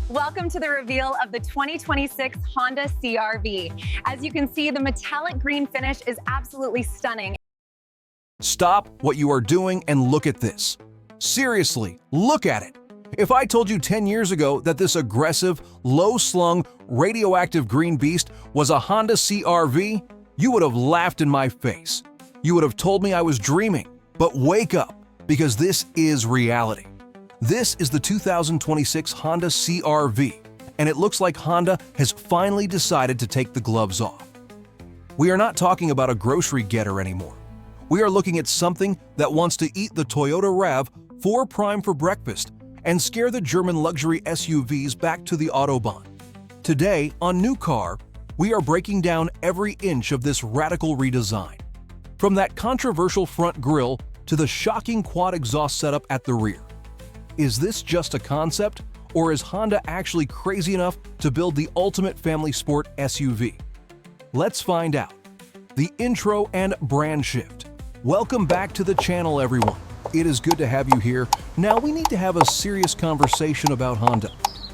Welcome to the reveal of the 2026 Honda CR-V. As you can see, the metallic green finish is absolutely stunning. Stop what you are doing and look at this. Seriously, look at it. If I told you 10 years ago that this aggressive, low-slung, radioactive green beast was a Honda CR-V, you would have laughed in my face. You would have told me I was dreaming. But wake up, because this is reality. This is the 2026 Honda CR-V, and it looks like Honda has finally decided to take the gloves off. We are not talking about a grocery getter anymore. We are looking at something that wants to eat the Toyota RAV4 Prime for breakfast and scare the German luxury SUVs back to the Autobahn. Today, on New Car, we are breaking down every inch of this radical redesign. From that controversial front grille to the shocking quad exhaust setup at the rear. Is this just a concept, or is Honda actually crazy enough to build the ultimate family sport SUV? Let's find out. The intro and brand shift. Welcome back to the channel, everyone. It is good to have you here. Now we need to have a serious conversation about Honda.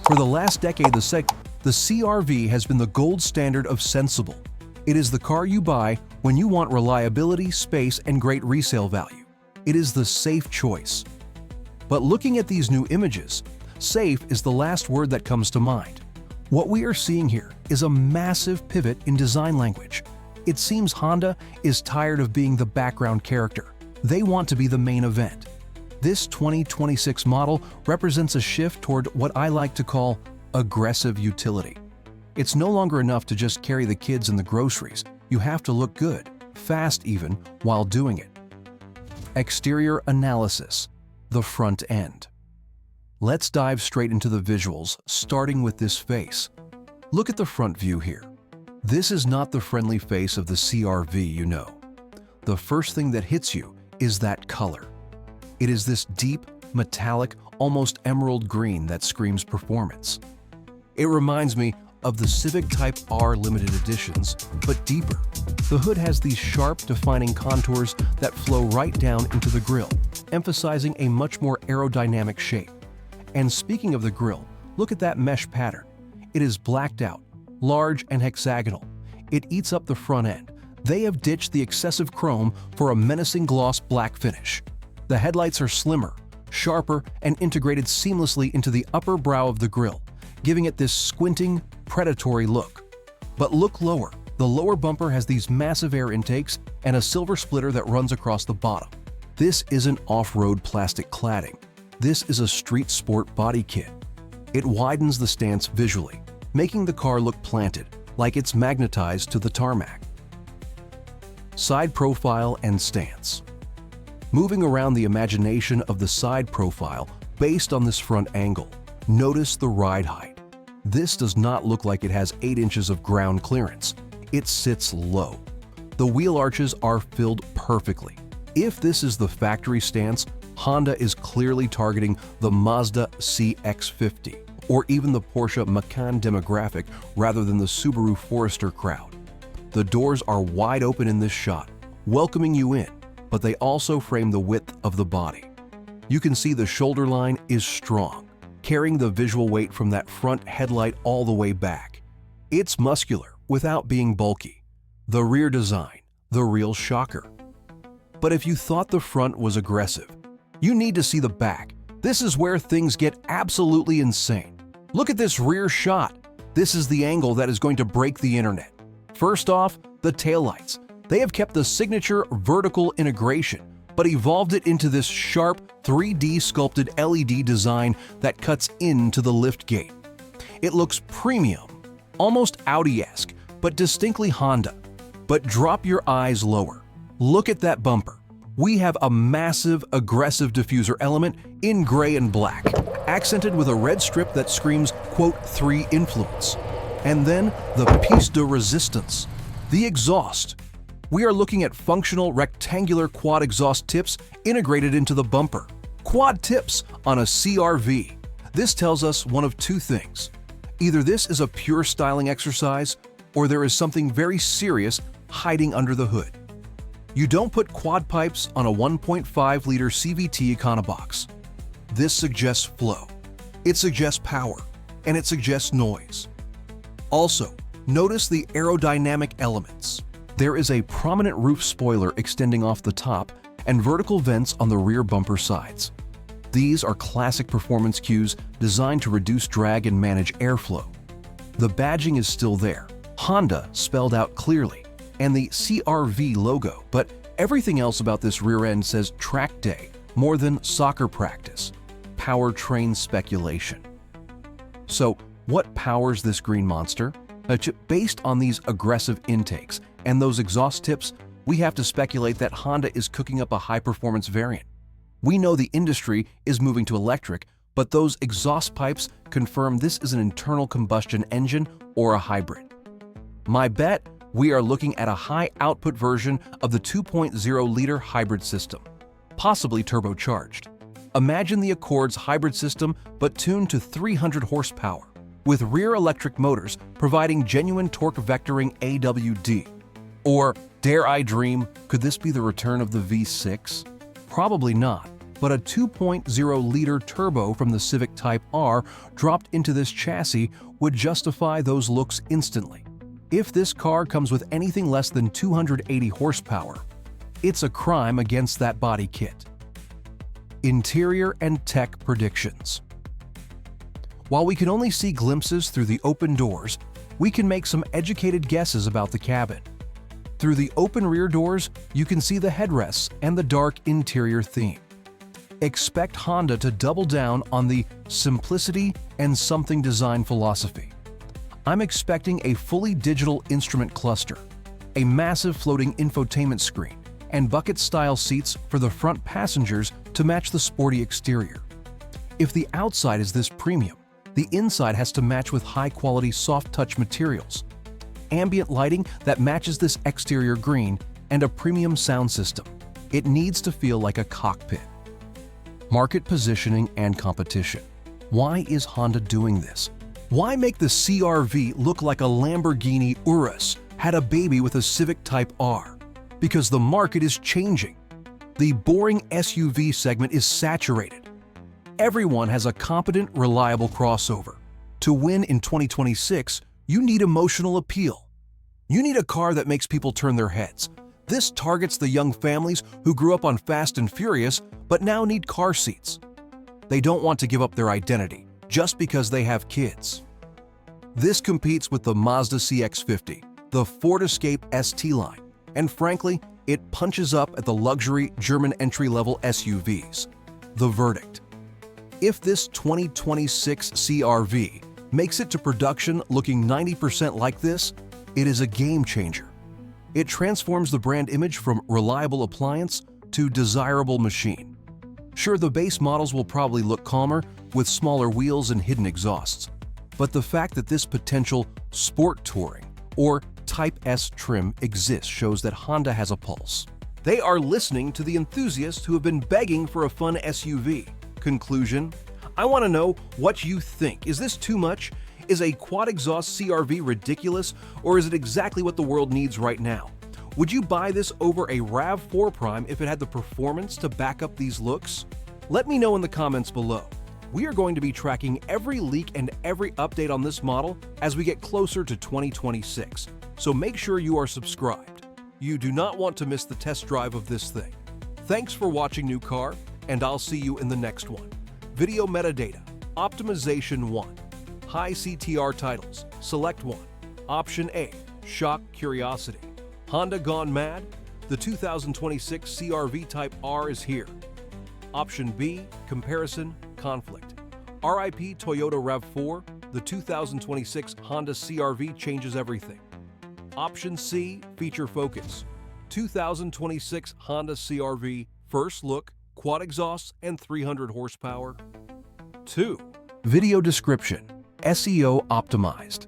For the last decade, the CR-V has been the gold standard of sensible. It is the car you buy when you want reliability, space, and great resale value. It is the safe choice. But looking at these new images, safe is the last word that comes to mind. What we are seeing here is a massive pivot in design language. It seems Honda is tired of being the background character. They want to be the main event. This 2026 model represents a shift toward what I like to call aggressive utility. It's no longer enough to just carry the kids and the groceries. You have to look good, fast even, while doing it. Exterior analysis. The front end. Let's dive straight into the visuals, starting with this face. Look at the front view here. This is not the friendly face of the CR-V you know. The first thing that hits you is that color. It is this deep, metallic, almost emerald green that screams performance. It reminds me of the Civic Type R limited editions, but deeper. The hood has these sharp, defining contours that flow right down into the grille, emphasizing a much more aerodynamic shape. And speaking of the grille, look at that mesh pattern. It is blacked out, large and hexagonal. It eats up the front end. They have ditched the excessive chrome for a menacing gloss black finish. The headlights are slimmer, sharper, and integrated seamlessly into the upper brow of the grille, giving it this squinting, predatory look. But look lower. The lower bumper has these massive air intakes and a silver splitter that runs across the bottom. This isn't off-road plastic cladding. This is a street sport body kit. It widens the stance visually, making the car look planted, like it's magnetized to the tarmac. Side profile and stance. Moving around the imagination of the side profile based on this front angle, notice the ride height. This does not look like it has 8 inches of ground clearance. It sits low. The wheel arches are filled perfectly. If this is the factory stance, Honda is clearly targeting the Mazda CX-50 or even the Porsche Macan demographic rather than the Subaru Forester crowd. The doors are wide open in this shot, welcoming you in, but they also frame the width of the body. You can see the shoulder line is strong, carrying the visual weight from that front headlight all the way back. It's muscular without being bulky. The rear design, the real shocker. But if you thought the front was aggressive, you need to see the back. This is where things get absolutely insane. Look at this rear shot. This is the angle that is going to break the internet. First off, the taillights. They have kept the signature vertical integration, but evolved it into this sharp 3D sculpted LED design that cuts into the liftgate. It looks premium, almost Audi-esque, but distinctly Honda. But drop your eyes lower. Look at that bumper. We have a massive, aggressive diffuser element in gray and black, accented with a red strip that screams, quote, 3 influence. And then the piece de resistance, the exhaust. We are looking at functional rectangular quad exhaust tips integrated into the bumper. Quad tips on a CR-V. This tells us one of two things. Either this is a pure styling exercise, or there is something very serious hiding under the hood. You don't put quad pipes on a 1.5-liter CVT Econobox. This suggests flow. It suggests power. and it suggests noise. Also, notice the aerodynamic elements. There is a prominent roof spoiler extending off the top and vertical vents on the rear bumper sides. These are classic performance cues designed to reduce drag and manage airflow. The badging is still there, Honda spelled out clearly, and the CR-V logo, but everything else about this rear end says track day more than soccer practice, powertrain speculation. So, what powers this green monster? Based on these aggressive intakes and those exhaust tips, we have to speculate that Honda is cooking up a high-performance variant. We know the industry is moving to electric, but those exhaust pipes confirm this is an internal combustion engine or a hybrid. My bet, we are looking at a high-output version of the 2.0-liter hybrid system, possibly turbocharged. Imagine the Accord's hybrid system but tuned to 300 horsepower, with rear electric motors providing genuine torque vectoring AWD. Or, dare I dream, could this be the return of the V6? Probably not, but a 2.0-liter turbo from the Civic Type R dropped into this chassis would justify those looks instantly. If this car comes with anything less than 280 horsepower, it's a crime against that body kit. Interior and tech predictions. While we can only see glimpses through the open doors, we can make some educated guesses about the cabin. Through the open rear doors, you can see the headrests and the dark interior theme. Expect Honda to double down on the simplicity and something design philosophy. I'm expecting a fully digital instrument cluster, a massive floating infotainment screen, and bucket-style seats for the front passengers to match the sporty exterior. If the outside is this premium, the inside has to match with high-quality soft-touch materials, ambient lighting that matches this exterior green, and a premium sound system. It needs to feel like a cockpit. Market positioning and competition. Why is Honda doing this? Why make the CR-V look like a Lamborghini Urus had a baby with a Civic Type R? Because the market is changing. The boring SUV segment is saturated. Everyone has a competent, reliable crossover. To win in 2026, you need emotional appeal. You need a car that makes people turn their heads. This targets the young families who grew up on Fast and Furious but now need car seats. They don't want to give up their identity just because they have kids. This competes with the Mazda CX-50, the Ford Escape ST line, and frankly, it punches up at the luxury German entry-level SUVs. The verdict. If this 2026 CR-V makes it to production looking 90% like this, it is a game changer. It transforms the brand image from reliable appliance to desirable machine. Sure, the base models will probably look calmer with smaller wheels and hidden exhausts, but the fact that this potential sport touring or Type S trim exists shows that Honda has a pulse. They are listening to the enthusiasts who have been begging for a fun SUV. Conclusion: I want to know what you think. Is this too much? Is a quad exhaust CR-V ridiculous, or is it exactly what the world needs right now? Would you buy this over a RAV4 Prime if it had the performance to back up these looks? Let me know in the comments below. We are going to be tracking every leak and every update on this model as we get closer to 2026, so make sure you are subscribed. You do not want to miss the test drive of this thing. Thanks for watching New Car, and I'll see you in the next one. Video metadata, optimization 1. High CTR titles, select 1. Option A, shock curiosity. Honda gone mad? The 2026 CR-V Type R is here. Option B, comparison, conflict. RIP Toyota RAV4, the 2026 Honda CR-V changes everything. Option C, feature focus. 2026 Honda CR-V, first look, quad exhausts, and 300 horsepower. 2. Video description, SEO optimized.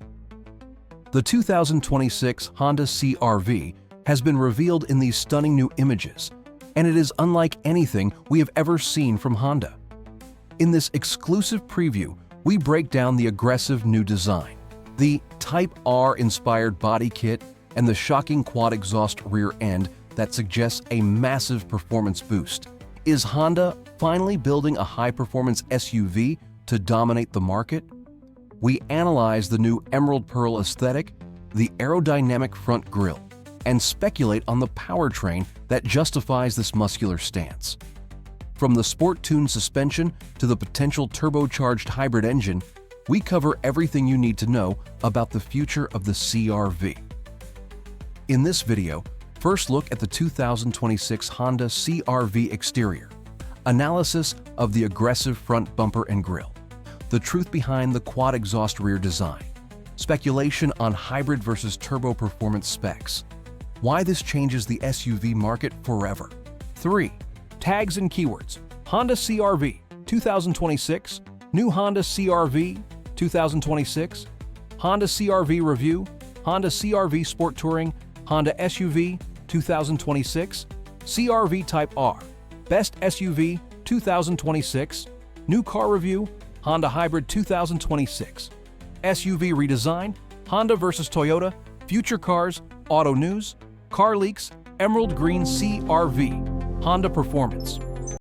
The 2026 Honda CR-V has been revealed in these stunning new images, and it is unlike anything we have ever seen from Honda. In this exclusive preview, we break down the aggressive new design, the Type R-inspired body kit, and the shocking quad exhaust rear end that suggests a massive performance boost. Is Honda finally building a high-performance SUV to dominate the market? we analyze the new emerald pearl aesthetic, the aerodynamic front grille, and speculate on the powertrain that justifies this muscular stance. From the sport-tuned suspension to the potential turbocharged hybrid engine, we cover everything you need to know about the future of the CR-V. In this video, first look at the 2026 Honda CR-V exterior, analysis of the aggressive front bumper and grille, the truth behind the quad exhaust rear design, speculation on hybrid versus turbo performance specs, why this changes the SUV market forever. 3. Tags and keywords. Honda CR-V 2026, new Honda CR-V 2026, Honda CR-V review, Honda CR-V Sport Touring, Honda SUV 2026, CR-V Type R, Best SUV 2026, new car review, Honda Hybrid 2026, SUV redesign, Honda versus Toyota, future cars, auto news, car leaks, emerald green CR-V, Honda performance.